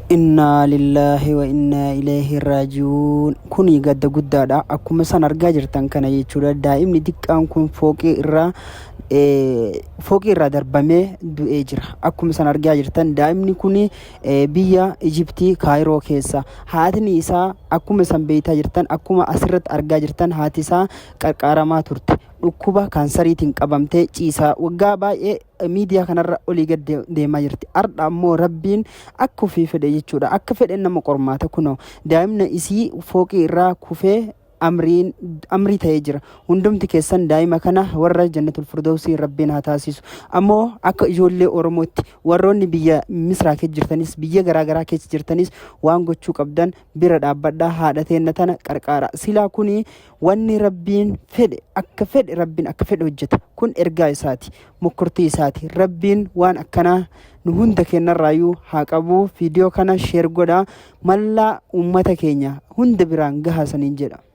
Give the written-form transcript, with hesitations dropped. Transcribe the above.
Inna lillahi wa inna ilaihi raaji'uun. Kuni gadda guddaadha. Akkuma san argaa jirtan kana jechuudha. Daa'imni xiqqaan kun fooqii irraa darbamee du'ee jira. Akkuma san argaa jirtan daa'imni kun biyya Ijiptii Kaayiroo keessa. Haatni isaa akkuma san beektaa jirtan, akkuma asirratti argaa jirtan haati isaa qarqaaramaa turte. Dhukkuba kaansariitiin qabamtee ciisaa waggaa baay'ee miidiyaa kanarra olii gad deemaa jirti. Har'a ammoo rabbiin akka ofii fedhe jechuudha. Akka fedhe nama qormaata kunoo daa'imna isii fooqii irraa kufee amrii ta'ee jira. Hundumti keessan daa'ima kana warra jannatul firdawsii rabbiin haa taasisu. Ammoo akka ijoollee Oromootti warroonni biyya Misraa keessa jirtanis biyya garaagaraa keessa jirtanis waan gochuu qabdan bira dhaabbadhaa, haadha teenna tana qarqaara. Silaa kuni wanni rabbiin fedhe akka fedhe rabbiin akka fedhe hojjeta. Kun ergaa isaati, mokkortii isaati. Rabbiin waan akkanaa nu hunda kennarraayyuu haa qabu. Viidiyoo kana sheer godhaa mallaa uummata keenya hunda biraan gahaa saniin jedha.